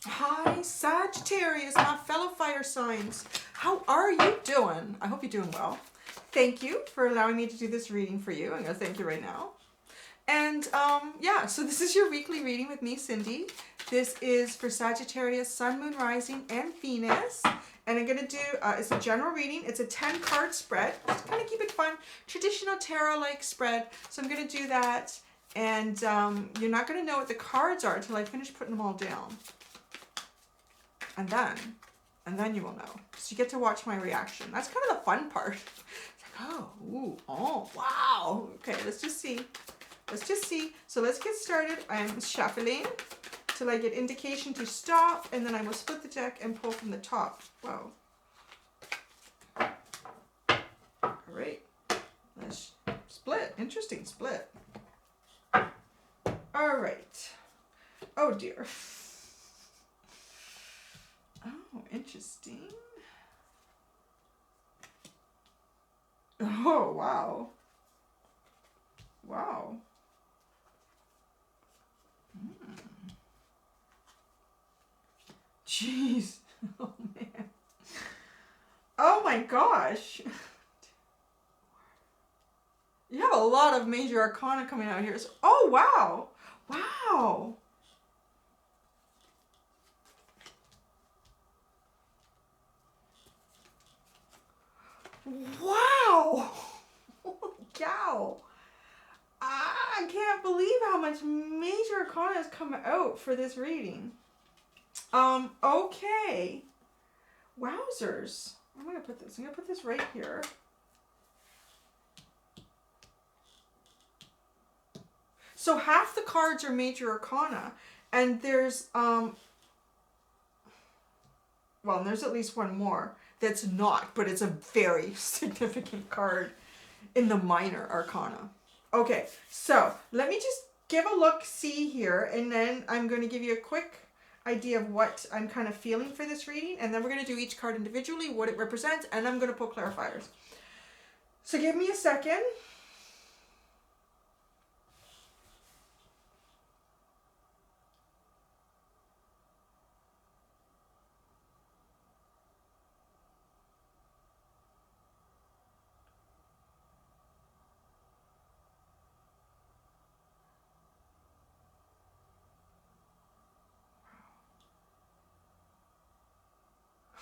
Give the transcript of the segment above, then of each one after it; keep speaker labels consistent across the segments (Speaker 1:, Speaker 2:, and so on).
Speaker 1: Hi, Sagittarius, my fellow fire signs. How are you doing? I hope you're doing well. Thank you for allowing me to do this reading for you. I'm going to thank you right now. And yeah, so this is your weekly reading with me, Cindy. This is for Sagittarius, Sun, Moon, Rising, and Venus. And I'm going to do, it's a general reading. It's a 10 card spread. Just kind of keep it fun. Traditional tarot-like spread. So I'm going to do that. And you're not going to know what the cards are until I finish putting them all down. And then you will know. So you get to watch my reaction. That's kind of the fun part. It's like, oh, ooh, oh, wow. Okay, let's just see. Let's just see. So let's get started. I am shuffling till I get indication to stop, and then I will split the deck and pull from the top. Wow. All right. Let's split. Interesting split. All right. Oh, dear. Oh, interesting. Oh, wow. Wow. Jeez. Oh, man. Oh, my gosh. You have a lot of major arcana coming out here. So, oh, wow. Wow. Wow. Holy cow. I can't believe how much major arcana has come out for this reading. Okay. Wowzers. I'm going to put this. I'm going to put this right here. So half the cards are major arcana, and there's well, there's at least one more that's not, but it's a very significant card in the minor arcana. Okay, so let me just give a look, see here, and then I'm going to give you a quick idea of what I'm kind of feeling for this reading, and then we're going to do each card individually, what it represents, and I'm going to pull clarifiers. So give me a second.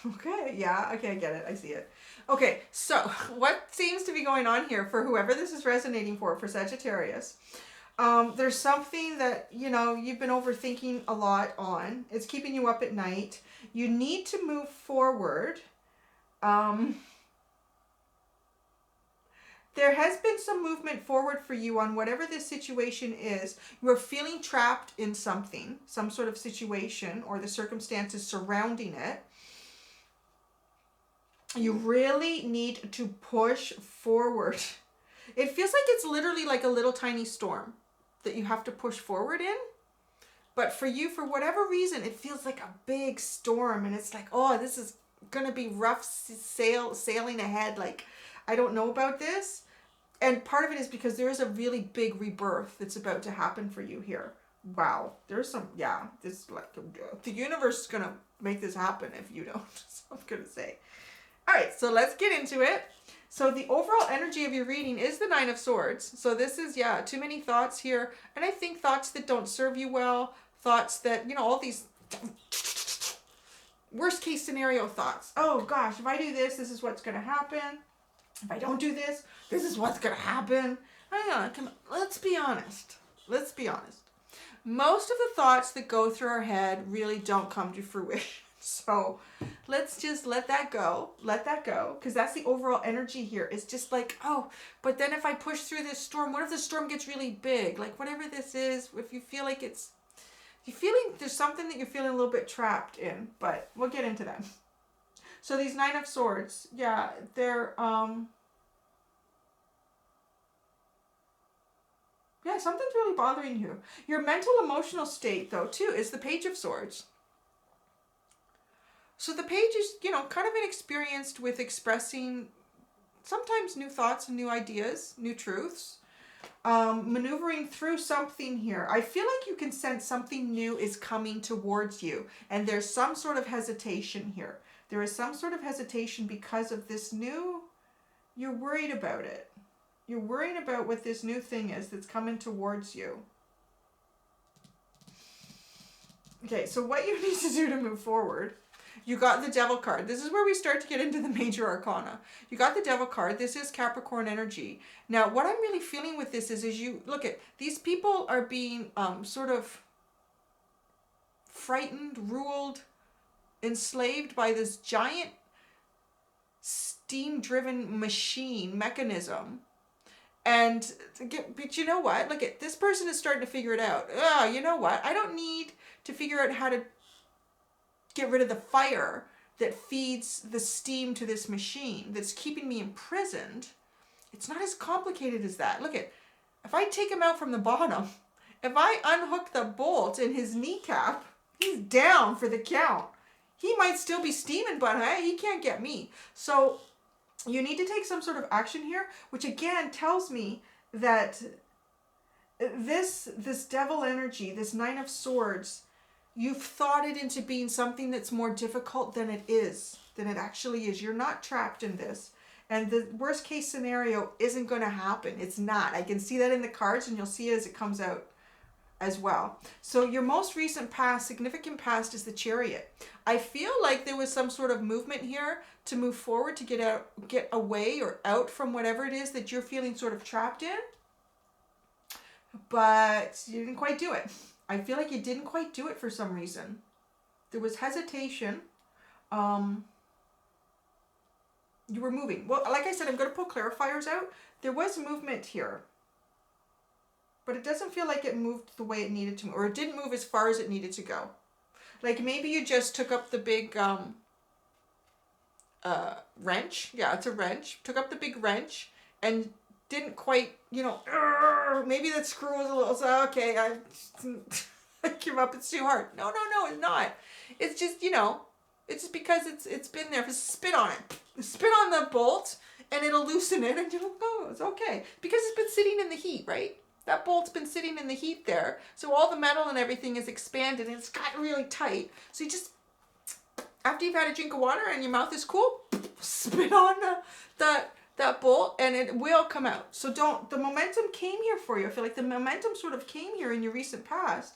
Speaker 1: Okay, yeah, okay, I get it. I see it. Okay, so what seems to be going on here for whoever this is resonating for Sagittarius, there's something that, you know, you've been overthinking a lot on. It's keeping you up at night. You need to move forward. There has been some movement forward for you on whatever this situation is. You are feeling trapped in something, some sort of situation or the circumstances surrounding it. You really need to push forward. It feels like it's literally like a little tiny storm that you have to push forward in. But for you, for whatever reason, it feels like a big storm. And it's like, oh, this is going to be rough sailing ahead. Like, I don't know about this. And part of it is because there is a really big rebirth that's about to happen for you here. Wow. There's some, yeah, this like, the universe is going to make this happen if you don't. That's what I'm going to say. All right, so let's get into it. So the overall energy of your reading is the Nine of Swords. So this is, yeah, too many thoughts here. And I think thoughts that don't serve you well, thoughts that, you know, all these worst case scenario thoughts. Oh gosh, if I do this, this is what's going to happen. If I don't do this, this is what's going to happen. Hang on, come on. Let's be honest. Let's be honest. Most of the thoughts that go through our head really don't come to fruition. So let's just let that go. Let that go. Because that's the overall energy here. It's just like, oh, but then if I push through this storm, what if the storm gets really big? Like whatever this is, if you feel like it's, you're feeling, there's something that you're feeling a little bit trapped in, but we'll get into that. So these Nine of Swords, yeah, they're, yeah, something's really bothering you. Your mental emotional state, though, too, is the Page of Swords. So the page is, you know, kind of inexperienced with expressing sometimes new thoughts and new ideas, new truths. maneuvering through something here. I feel like you can sense something new is coming towards you. And there's some sort of hesitation here. There is some sort of hesitation because of this new, you're worried about it. You're worried about what this new thing is that's coming towards you. Okay, so what you need to do to move forward, you got the Devil card. This is where we start to get into the major arcana. You got the Devil card. This is Capricorn energy. Now, what I'm really feeling with this is you look at these people are being sort of frightened, ruled, enslaved by this giant steam-driven machine mechanism. And but you know what? Look at this person is starting to figure it out. Oh, you know what? I don't need to figure out how to get rid of the fire that feeds the steam to this machine that's keeping me imprisoned. It's not as complicated as that. Look at, if I take him out from the bottom, if I unhook the bolt in his kneecap, he's down for the count. He might still be steaming, but hey, he can't get me. So you need to take some sort of action here, which again tells me that this devil energy, this Nine of Swords, you've thought it into being something that's more difficult than it is, than it actually is. You're not trapped in this. And the worst case scenario isn't going to happen. It's not. I can see that in the cards, and you'll see it as it comes out as well. So your most recent past, significant past, is the Chariot. I feel like there was some sort of movement here to move forward, to get away or out from whatever it is that you're feeling sort of trapped in. But you didn't quite do it. I feel like you didn't quite do it for some reason. There was hesitation. You were moving. Well, like I said, I'm going to pull clarifiers out. There was movement here. But it doesn't feel like it moved the way it needed to, or it didn't move as far as it needed to go. Like maybe you just took up the big wrench. Yeah, it's a wrench. Took up the big wrench and didn't quite, you know, maybe that screw was a little, so okay, I give up, it's too hard. No, it's not. It's just, you know, it's just because it's been there. Spit on it. Spit on the bolt and it'll loosen it and you'll go, it's okay. Because it's been sitting in the heat, right? That bolt's been sitting in the heat there. So all the metal and everything is expanded and it's gotten really tight. So you just, after you've had a drink of water and your mouth is cool, spit on that bolt and it will come out. So the momentum came here for you. I feel like the momentum sort of came here in your recent past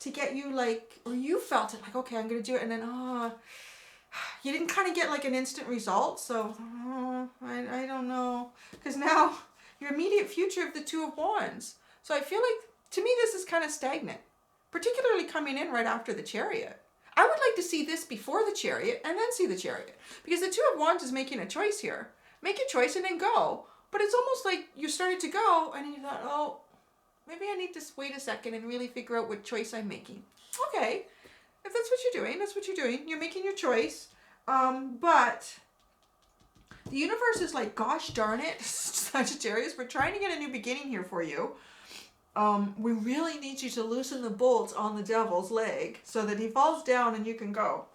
Speaker 1: to get you like, or you felt it like, okay, I'm going to do it. And then, you didn't kind of get like an instant result. So, I don't know. Because now your immediate future of the Two of Wands. So I feel like, to me, this is kind of stagnant, particularly coming in right after the Chariot. I would like to see this before the Chariot and then see the Chariot, because the Two of Wands is making a choice here. Make your choice and then go. But it's almost like you started to go and you thought, oh, maybe I need to wait a second and really figure out what choice I'm making. Okay, if that's what you're doing, that's what you're doing. You're making your choice. But the universe is like, gosh darn it, Sagittarius, we're trying to get a new beginning here for you. We really need you to loosen the bolt on the devil's leg so that he falls down and you can go.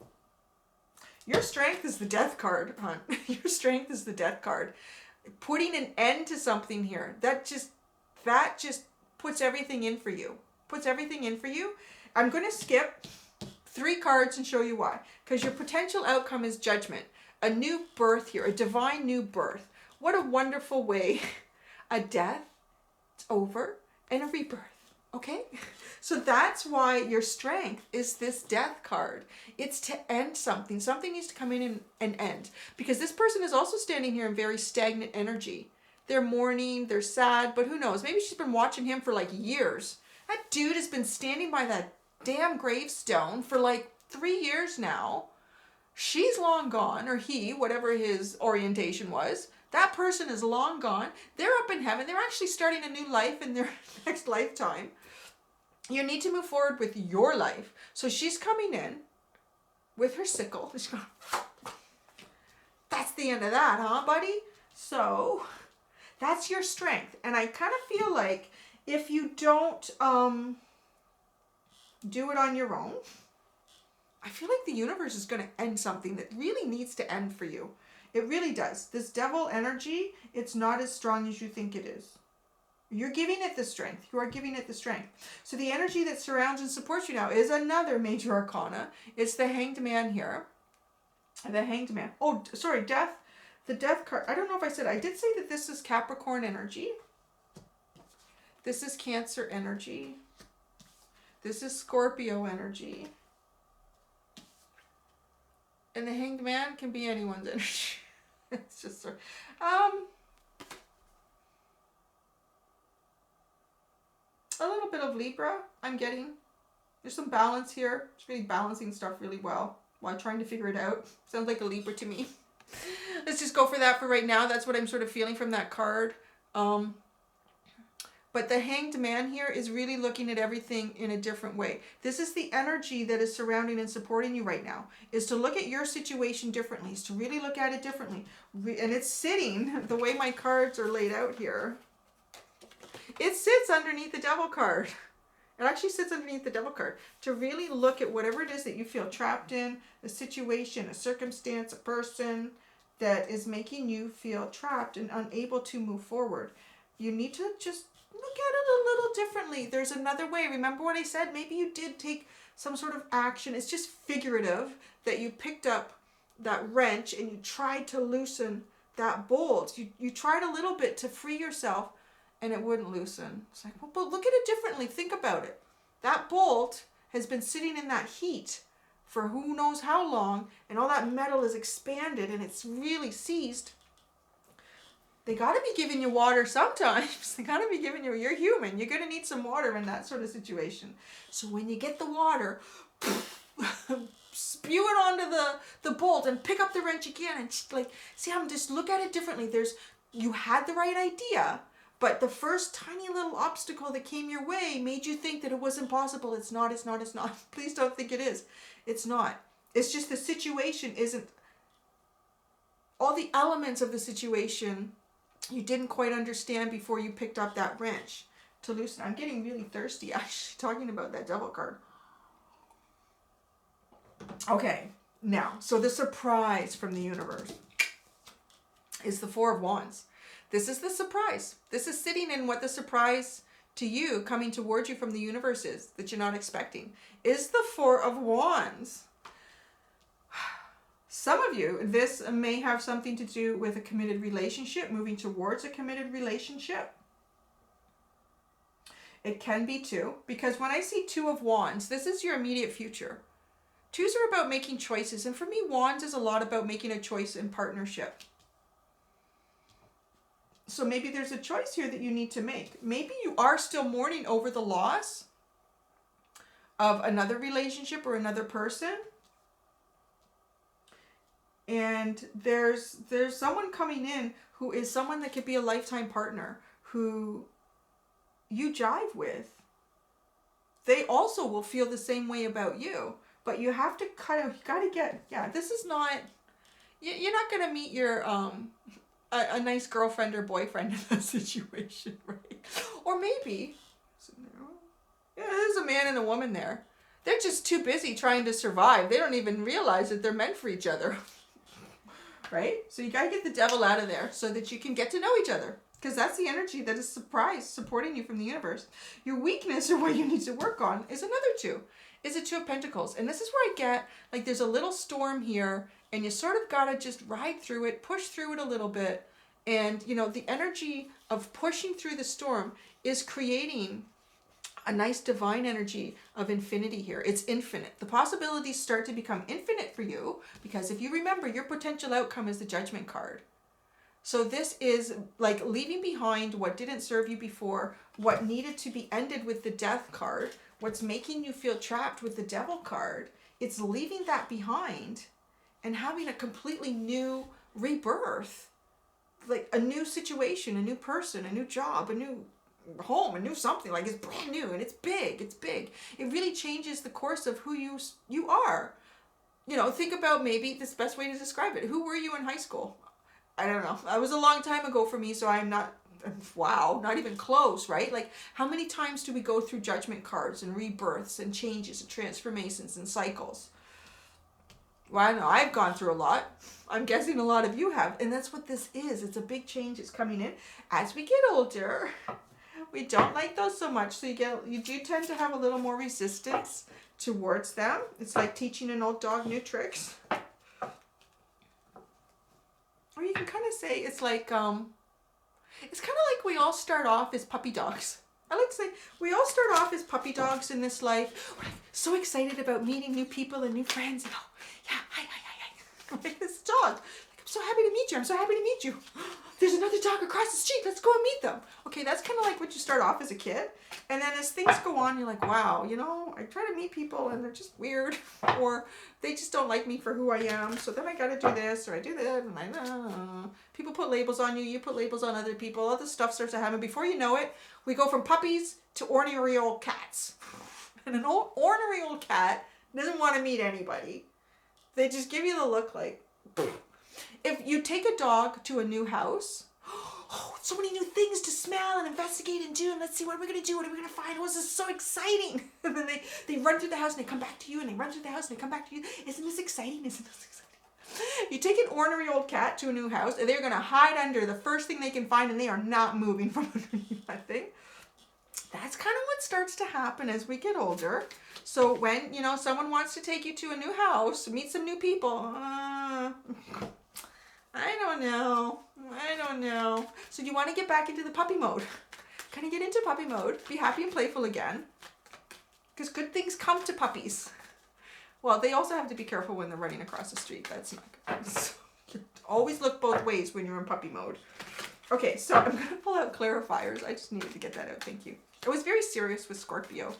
Speaker 1: Your strength is the Death card, hon. Your strength is the Death card. Putting an end to something here. That just puts everything in for you. Puts everything in for you. I'm going to skip 3 cards and show you why. Because your potential outcome is Judgment. A new birth here. A divine new birth. What a wonderful way. A death. It's over. And a rebirth. Okay? So that's why your strength is this Death card. It's to end something. Something needs to come in and end. Because this person is also standing here in very stagnant energy. They're mourning, they're sad, but who knows? Maybe she's been watching him for like years. That dude has been standing by that damn gravestone for like 3 years now. She's long gone, or he, whatever his orientation was. That person is long gone. They're up in heaven. They're actually starting a new life in their next lifetime. You need to move forward with your life. So she's coming in with her sickle. She's going, that's the end of that, huh, buddy? So that's your strength. And I kind of feel like if you don't do it on your own, I feel like the universe is going to end something that really needs to end for you. It really does. This devil energy, it's not as strong as you think it is. You're giving it the strength. You are giving it the strength. So the energy that surrounds and supports you now is another major arcana. It's the Hanged Man here. The Hanged Man. Oh, sorry, Death. The Death card. I don't know if I said, I did say that this is Capricorn energy. This is Cancer energy. This is Scorpio energy. And the Hanged Man can be anyone's energy. It's just sort of, a little bit of Libra, I'm getting. There's some balance here. It's really balancing stuff really well while trying to figure it out. Sounds like a Libra to me. Let's just go for that for right now. That's what I'm sort of feeling from that card. But the Hanged Man here is really looking at everything in a different way. This is the energy that is surrounding and supporting you right now, is to look at your situation differently, is to really look at it differently. And it's sitting, the way my cards are laid out here, it sits underneath the Devil card. It actually sits underneath the Devil card to really look at whatever it is that you feel trapped in, a situation, a circumstance, a person that is making you feel trapped and unable to move forward. You need to just look at it a little differently. There's another way. Remember what I said? Maybe you did take some sort of action. It's just figurative that you picked up that wrench and you tried to loosen that bolt. You tried a little bit to free yourself and it wouldn't loosen. It's like, well, but look at it differently. Think about it. That bolt has been sitting in that heat for who knows how long, and all that metal is expanded and it's really seized. They got to be giving you water sometimes. They got to be giving you, you're human. You're going to need some water in that sort of situation. So when you get the water, spew it onto the bolt and pick up the wrench again and just like, see, I'm just look at it differently. You had the right idea, but the first tiny little obstacle that came your way made you think that it was impossible. It's not, it's not, it's not. Please don't think it is. It's not. It's just the situation isn't, all the elements of the situation you didn't quite understand before you picked up that wrench to loosen. I'm getting really thirsty actually talking about that Devil card. Okay, now, so the surprise from the universe is the Four of Wands. This is the surprise. This is sitting in what the surprise to you coming towards you from the universe is that you're not expecting. Is the Four of Wands. Some of you, this may have something to do with a committed relationship, moving towards a committed relationship. It can be too, because when I see Two of Wands, this is your immediate future. Twos are about making choices, and for me, Wands is a lot about making a choice in partnership. So maybe there's a choice here that you need to make. Maybe you are still mourning over the loss of another relationship or another person. And there's someone coming in who is someone that could be a lifetime partner who you jive with. They also will feel the same way about you. But you have to you got to get, this is not, you're not going to meet your, a nice girlfriend or boyfriend in that situation, right? Or maybe, there's a man and a woman there. They're just too busy trying to survive. They don't even realize that they're meant for each other. Right? So you got to get the devil out of there so that you can get to know each other. Because that's the energy that is supporting you from the universe. Your weakness or what you need to work on is another two. Is a Two of Pentacles. And this is where I get, like, there's a little storm here and you sort of got to just ride through it, push through it a little bit. And, you know, the energy of pushing through the storm is creating a nice divine energy of infinity here. It's infinite. The possibilities start to become infinite for you because if you remember, your potential outcome is the Judgment card. So this is like leaving behind what didn't serve you before, what needed to be ended with the Death card, what's making you feel trapped with the Devil card. It's leaving that behind and having a completely new rebirth, like a new situation, a new person, a new job, a new home, a new something. Like it's brand new and it's big. It's big. It really changes the course of who you are. You know, think about maybe this best way to describe it. Who were you in high school? I don't know. It was a long time ago for me, so I'm not, wow, not even close, right? Like, how many times do we go through Judgment cards and rebirths and changes and transformations and cycles? Well, I don't know. I've gone through a lot. I'm guessing a lot of you have. And that's what this is. It's a big change. It's coming in. As we get older, We don't like those so much. So you do tend to have a little more resistance towards them. It's like teaching an old dog new tricks. Or you can kind of say it's like, it's kind of like we all start off as puppy dogs. I like to say we all start off as puppy dogs in this life. We're like so excited about meeting new people and new friends. And yeah, hi. Like this dog. Like, I'm so happy to meet you. I'm so happy to meet you. There's another dog across the street. Let's go and meet them. Okay, that's kind of like what you start off as a kid. And then as things go on, you're like, wow, you know, I try to meet people and they're just weird. Or they just don't like me for who I am. So then I got to do this or I do that. And people put labels on you. You put labels on other people. All this stuff starts to happen. Before you know it, we go from puppies to ornery old cats. And an ornery old cat doesn't want to meet anybody. They just give you the look like, if you take a dog to a new house, oh, so many new things to smell and investigate and do, and let's see, what are we going to do? What are we going to find? Oh, this is so exciting. And then they run through the house and they come back to you, and they run through the house and they come back to you. Isn't this exciting? Isn't this exciting? You take an ornery old cat to a new house, and they're going to hide under the first thing they can find, and they are not moving from underneath that thing. That's kind of what starts to happen as we get older. So when, you know, someone wants to take you to a new house, meet some new people, I don't know. So you want to get back into the puppy mode. Kind of get into puppy mode. Be happy and playful again. Because good things come to puppies. Well, they also have to be careful when they're running across the street. That's not good. So, always look both ways when you're in puppy mode. Okay, so I'm going to pull out clarifiers. I just needed to get that out. Thank you. I was very serious with Scorpio.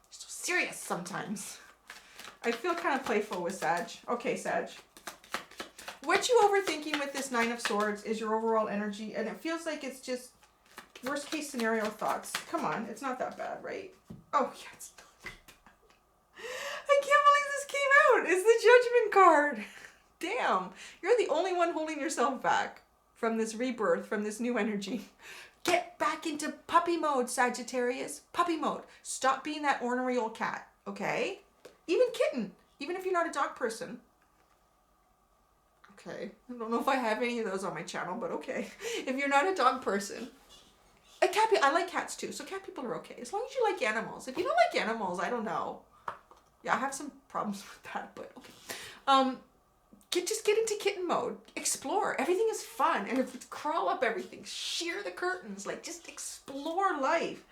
Speaker 1: So serious sometimes. I feel kind of playful with Sag. Okay, Sag. What you overthinking with this Nine of Swords is your overall energy, and it feels like it's just worst case scenario thoughts. Come on, it's not that bad, right? Oh, yeah, it's not. I can't believe this came out. It's the Judgment card. Damn, you're the only one holding yourself back from this rebirth, from this new energy. Get back into puppy mode, Sagittarius. Puppy mode. Stop being that ornery old cat, okay? Even kitten, even if you're not a dog person. Okay, I don't know if I have any of those on my channel, but okay. If you're not a dog person, I like cats too, so cat people are okay. As long as you like animals. If you don't like animals, I don't know. Yeah, I have some problems with that, but okay. Just get into kitten mode. Explore. Everything is fun. And if you crawl up everything, shear the curtains, like just explore life.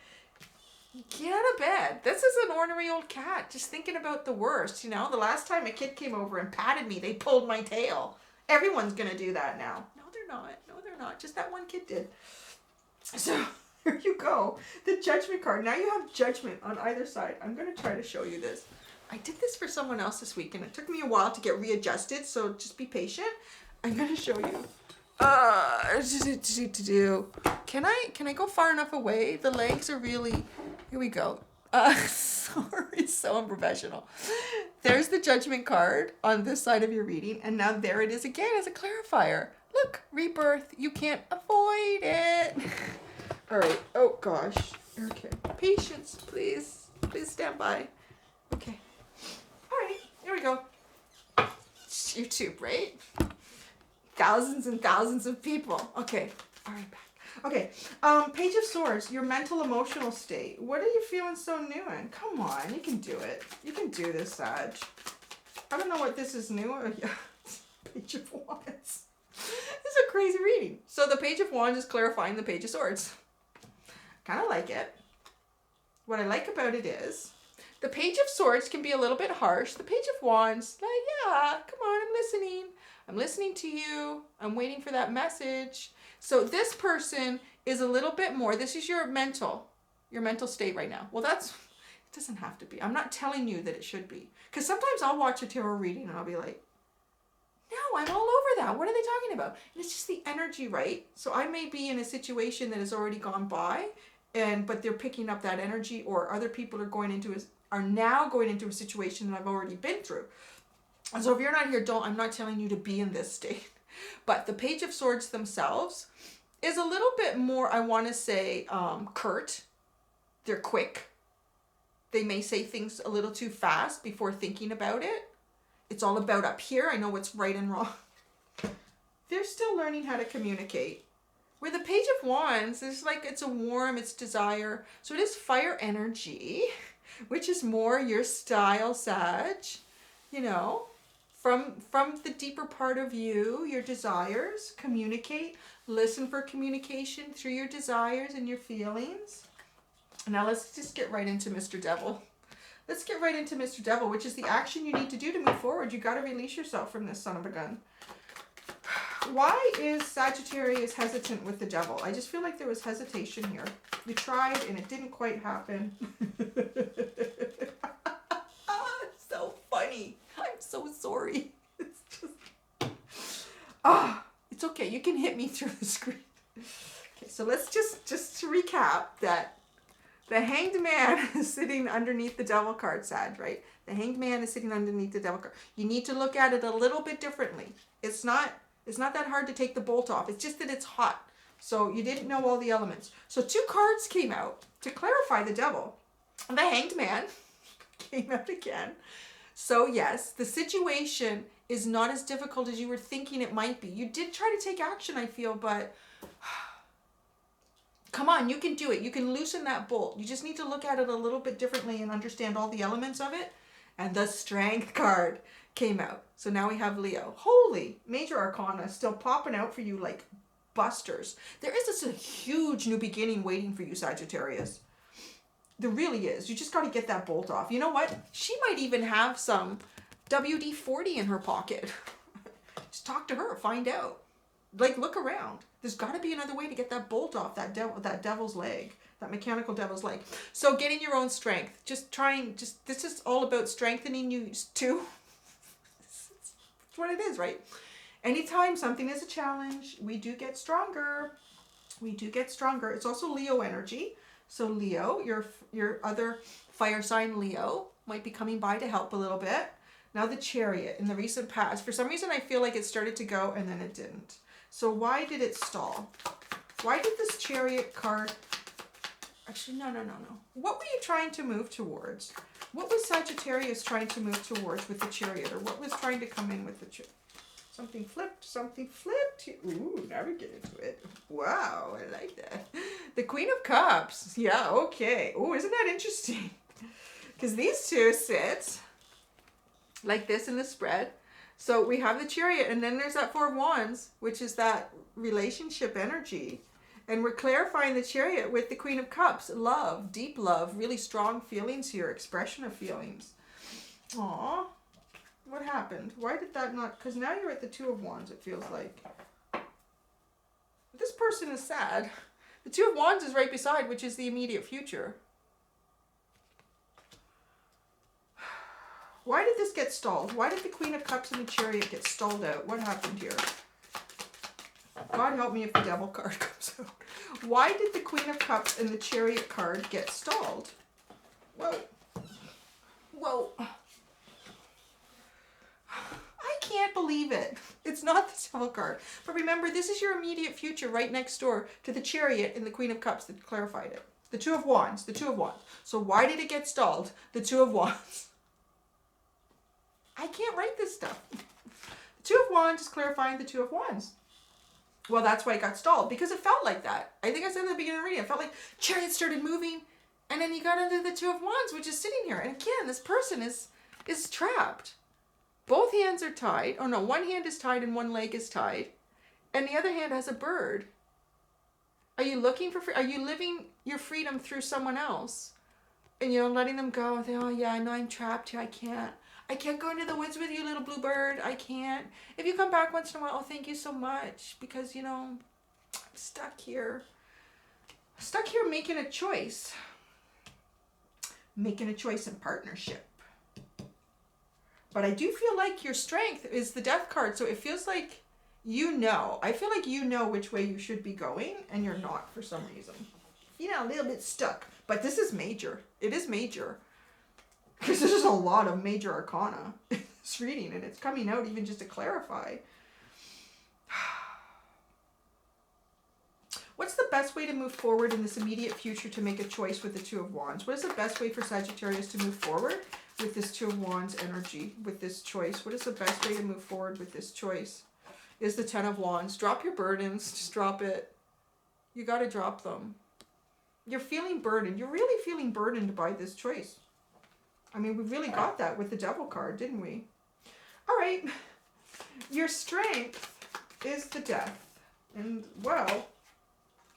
Speaker 1: Get out of bed. This is an ornery old cat, just thinking about the worst, you know? The last time a kid came over and patted me, they pulled my tail. Everyone's gonna do that now. No, they're not. No, they're not. Just that one kid did. So here you go. The Judgment card. Now you have Judgment on either side. I'm gonna try to show you this. I did this for someone else this week, and it took me a while to get readjusted, so just be patient. I'm going to show you. Can I go far enough away? The legs are really... Here we go. Sorry, so unprofessional. There's the Judgment card on this side of your reading, and now there it is again as a clarifier. Look, rebirth. You can't avoid it. All right. Oh, gosh. Okay. Patience, please. Please stand by. Okay. All right, here we go. It's YouTube, right? Thousands and thousands of people. Okay, all right, back. Okay, Page of Swords, your mental emotional state. What are you feeling so new in? Come on, you can do it. You can do this, Sag. I don't know what this is new. Yeah. Page of Wands. This is a crazy reading. So the Page of Wands is clarifying the Page of Swords. Kind of like it. What I like about it is the Page of Swords can be a little bit harsh. The Page of Wands, like, yeah, come on, I'm listening. I'm listening to you. I'm waiting for that message. So this person is a little bit more, this is your mental state right now. Well, it doesn't have to be. I'm not telling you that it should be. Because sometimes I'll watch a tarot reading and I'll be like, no, I'm all over that. What are they talking about? And it's just the energy, right? So I may be in a situation that has already gone by, but they're picking up that energy, or other people are now going into a situation that I've already been through. And so if you're not here, I'm not telling you to be in this state. But the Page of Swords themselves is a little bit more, I want to say, curt. They're quick. They may say things a little too fast before thinking about it. It's all about up here. I know what's right and wrong. They're still learning how to communicate. Where the Page of Wands is like, it's a warm, it's desire. So it is fire energy, which is more your style, Sag. You know, from the deeper part of you, your desires, communicate, listen for communication through your desires and your feelings. Now let's just get right into Mr. Devil. Let's get right into Mr. Devil, which is the action you need to do to move forward. You got to release yourself from this son of a gun. Why is Sagittarius hesitant with the Devil? I just feel like there was hesitation here. You tried and it didn't quite happen. So funny. I'm so sorry. It's just... it's okay. You can hit me through the screen. Okay, so let's just to recap that the Hanged Man is sitting underneath the Devil card, Sag, right? The Hanged Man is sitting underneath the Devil card. You need to look at it a little bit differently. It's not that hard to take the bolt off. It's just that it's hot. So you didn't know all the elements. So 2 cards came out to clarify the Devil. The Hanged Man came out again. So yes, the situation is not as difficult as you were thinking it might be. You did try to take action, I feel, but come on, you can do it. You can loosen that bolt. You just need to look at it a little bit differently and understand all the elements of it. And the Strength card came out. So now we have Leo. Holy, major arcana still popping out for you like busters. There is this a huge new beginning waiting for you, Sagittarius. There really is. You just got to get that bolt off. You know what? She might even have some WD-40 in her pocket. Just talk to her. Find out. Like, look around. There's got to be another way to get that bolt off that devil's leg. That mechanical devil's leg. So getting your own strength. This is all about strengthening you too. It's what it is, right? Anytime something is a challenge, we do get stronger. We do get stronger. It's also Leo energy. So Leo, your other fire sign Leo might be coming by to help a little bit. Now the Chariot in the recent past. For some reason I feel like it started to go and then it didn't. So why did it stall? Why did this Chariot card... Actually, no. What were you trying to move towards? What was Sagittarius trying to move towards with the Chariot? Or what was trying to come in with the Chariot? Something flipped. Ooh, now we get into it. Wow, I like that. The Queen of Cups. Yeah, okay. Oh, isn't that interesting? Because these two sit like this in the spread. So we have the Chariot, and then there's that Four of Wands, which is that relationship energy. And we're clarifying the Chariot with the Queen of Cups. Love, deep love, really strong feelings here, expression of feelings. Aww. What happened? Why did that not... Because now you're at the Two of Wands, it feels like. This person is sad. The Two of Wands is right beside, which is the immediate future. Why did this get stalled? Why did the Queen of Cups and the Chariot get stalled out? What happened here? God help me if the Devil card comes out. Why did the Queen of Cups and the Chariot card get stalled? Whoa. Whoa. I can't believe it. It's not the Devil card. But remember, this is your immediate future right next door to the Chariot and the Queen of Cups that clarified it. The Two of Wands. The Two of Wands. So why did it get stalled? The Two of Wands. I can't write this stuff. The Two of Wands is clarifying the Two of Wands. Well, that's why it got stalled. Because it felt like that. I think I said at the beginning of the reading. It felt like Chariot started moving. And then you got into the Two of Wands, which is sitting here. And again, this person is trapped. Both hands are tied. Oh no, one hand is tied and one leg is tied. And the other hand has a bird. Are you looking for are you living your freedom through someone else? And you're letting them go and think, oh yeah, I know I'm trapped here. I can't go into the woods with you, little blue bird. I can't. If you come back once in a while, oh, thank you so much. Because, you know, I'm stuck here. Stuck here making a choice. Making a choice in partnership. But I do feel like your strength is the Death card. So it feels like you know. I feel like you know which way you should be going. And you're not for some reason. You know, a little bit stuck. But this is major. It is major. Because there's just a lot of major arcana in this reading. And it's coming out even just to clarify. What's the best way to move forward in this immediate future to make a choice with the Two of Wands? What is the best way for Sagittarius to move forward with this Two of Wands energy, with this choice? What is the best way to move forward with this choice? Is the Ten of Wands. Drop your burdens. Just drop it. You got to drop them. You're feeling burdened. You're really feeling burdened by this choice. I mean, we really got that with the Devil card, didn't we? All right. Your strength is the Death. And, wow.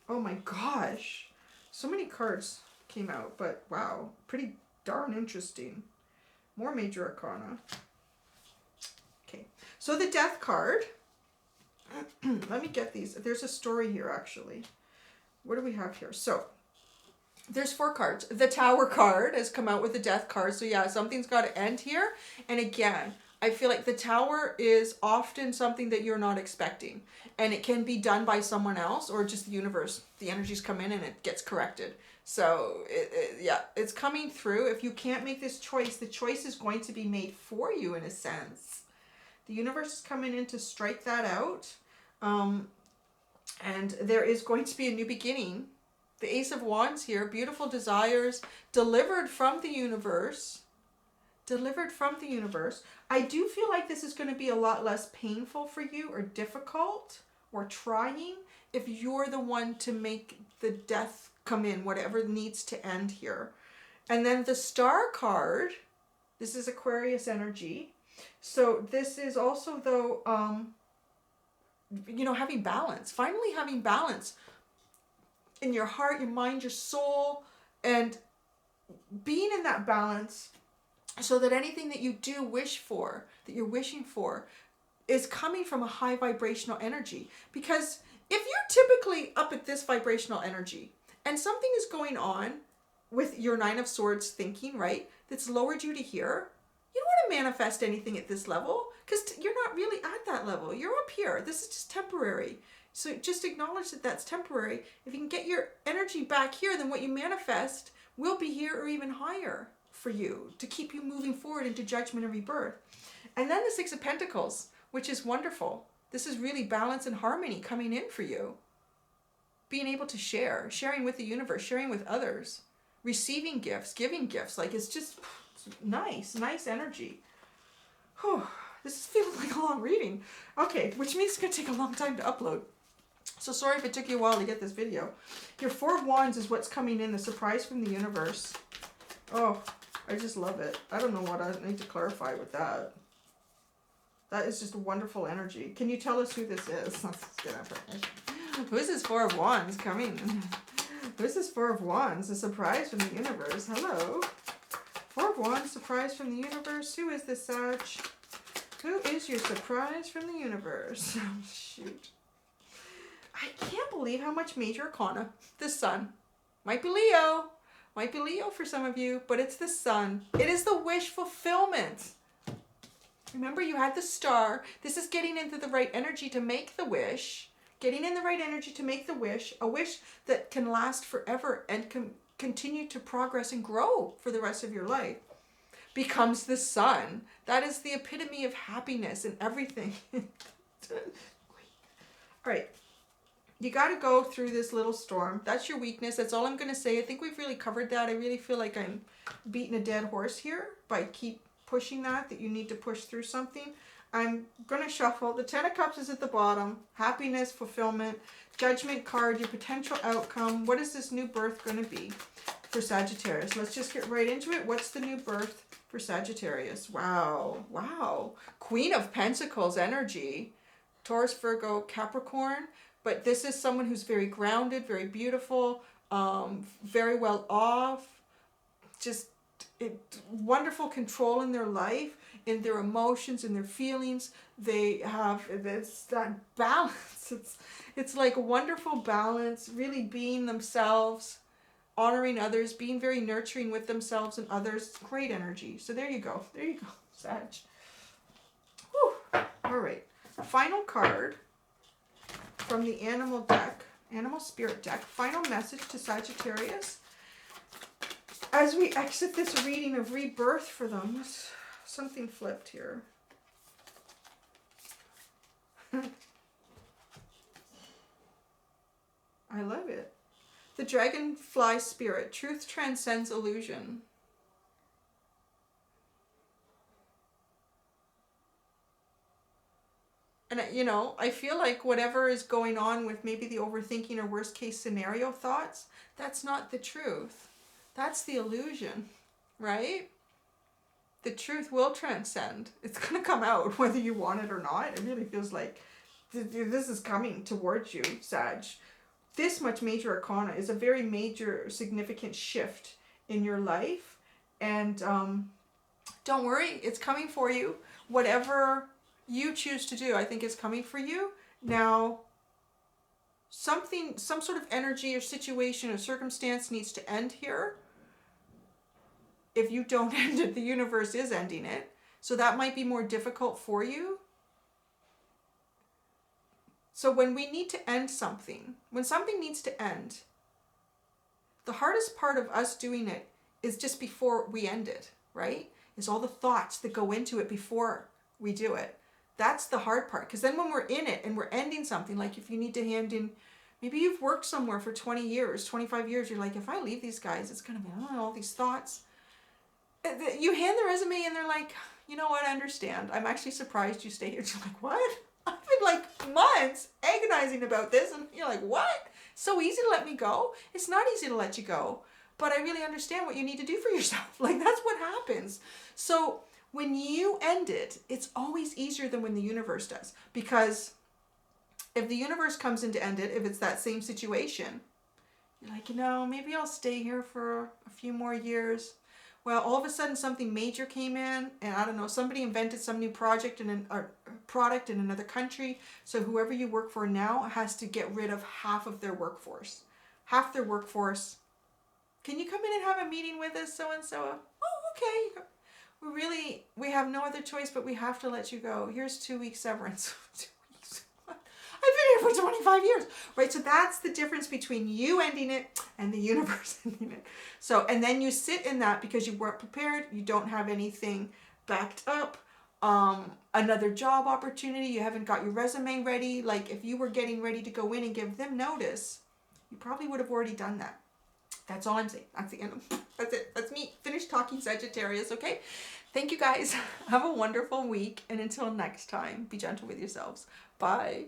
Speaker 1: Oh my gosh. So many cards came out, but wow. Pretty darn interesting. More major arcana. Okay. So the Death card. Let me get these. There's a story here, actually. What do we have here? So, there's 4 cards. The Tower card has come out with the Death card. So yeah, something's got to end here. And again, I feel like the Tower is often something that you're not expecting. And it can be done by someone else or just the universe. The energies come in and it gets corrected. So yeah, it's coming through. If you can't make this choice, the choice is going to be made for you in a sense. The universe is coming in to strike that out. And there is going to be a new beginning. The Ace of Wands here, beautiful desires, delivered from the universe. Delivered from the universe. I do feel like this is going to be a lot less painful for you or difficult or trying if you're the one to make the death come in, whatever needs to end here. And then the Star card, this is Aquarius energy. So this is also, though, you know, having balance. Finally having balance in your heart, your mind, your soul, and being in that balance so that anything that you do wish for, that you're wishing for, is coming from a high vibrational energy. Because if you're typically up at this vibrational energy and something is going on with your 9 of Swords thinking, right, that's lowered you to here, you don't want to manifest anything at this level because you're not really at that level. You're up here. This is just temporary. So just acknowledge that that's temporary. If you can get your energy back here, then what you manifest will be here or even higher for you to keep you moving forward into judgment and rebirth. And then the 6 of Pentacles, which is wonderful. This is really balance and harmony coming in for you. Being able to share, sharing with the universe, sharing with others, receiving gifts, giving gifts. Like it's just nice energy. Whew, this is feeling like a long reading. Okay, which means it's going to take a long time to upload. So sorry if it took you a while to get this video. Your 4 of Wands is what's coming in, the surprise from the universe. Oh, I just love it. I don't know what I need to clarify with that. That is just a wonderful energy. Can you tell us who this is? Let's get information. Who's this 4 of Wands coming? Who's this 4 of Wands? A surprise from the universe. Hello. 4 of Wands, surprise from the universe. Who is this, Sag? Who is your surprise from the universe? Oh, shoot. I can't believe how much major arcana. The Sun. Might be Leo. Might be Leo for some of you, but it's the Sun. It is the wish fulfillment. Remember, you had the Star. This is getting into the right energy to make the wish. Getting in the right energy to make the wish. A wish that can last forever and can continue to progress and grow for the rest of your life. Becomes the Sun. That is the epitome of happiness and everything. All right. You got to go through this little storm. That's your weakness. That's all I'm going to say. I think we've really covered that. I really feel like I'm beating a dead horse here by keep pushing that you need to push through something. I'm going to shuffle. The 10 of Cups is at the bottom. Happiness, fulfillment, Judgment card, your potential outcome. What is this new birth going to be for Sagittarius? Let's just get right into it. What's the new birth for Sagittarius? Wow. Wow. Queen of Pentacles energy. Taurus, Virgo, Capricorn. But this is someone who's very grounded, very beautiful, very well off, just wonderful control in their life, in their emotions, in their feelings. They have that balance. It's like a wonderful balance, really being themselves, honoring others, being very nurturing with themselves and others. Great energy. So there you go. There you go, Sag. Whew. All right. Final card from the animal deck, animal spirit deck. Final message to Sagittarius as we exit this reading of rebirth for them. Something flipped here. I love it. The dragonfly spirit. Truth transcends illusion. And, you know, I feel like whatever is going on with maybe the overthinking or worst case scenario thoughts, that's not the truth. That's the illusion, right? The truth will transcend. It's going to come out whether you want it or not. It really feels like this is coming towards you, Sag. This much major arcana is a very major, significant shift in your life. And don't worry, it's coming for you. Whatever you choose to do, I think is coming for you. Now, some sort of energy or situation or circumstance needs to end here. If you don't end it, the universe is ending it. So that might be more difficult for you. So when we need to end something, when something needs to end, the hardest part of us doing it is just before we end it, right? Is all the thoughts that go into it before we do it. That's the hard part. Because then when we're in it and we're ending something, like if you need to hand in, maybe you've worked somewhere for 20 years, 25 years, you're like, if I leave these guys, it's going to be all these thoughts. You hand the resume and they're like, you know what, I understand. I'm actually surprised you stay here. You're like, what? I've been like months agonizing about this. And you're like, what? So easy to let me go? It's not easy to let you go. But I really understand what you need to do for yourself. Like, that's what happens. So when you end it, it's always easier than when the universe does. Because if the universe comes in to end it, if it's that same situation, you're like, you know, maybe I'll stay here for a few more years. Well, all of a sudden something major came in, and I don't know, somebody invented some new project in product in another country. So whoever you work for now has to get rid of half of their workforce. Half their workforce. Can you come in and have a meeting with us, so-and-so? Oh, okay. We have no other choice, but we have to let you go. Here's 2 weeks severance. 2 weeks. I've been here for 25 years, right? So that's the difference between you ending it and the universe ending it. So, and then you sit in that because you weren't prepared. You don't have anything backed up. Another job opportunity. You haven't got your resume ready. Like if you were getting ready to go in and give them notice, you probably would have already done that. That's all I'm saying. That's the end. That's it. That's me. Finished talking Sagittarius, okay? Thank you guys. Have a wonderful week. And until next time, be gentle with yourselves. Bye.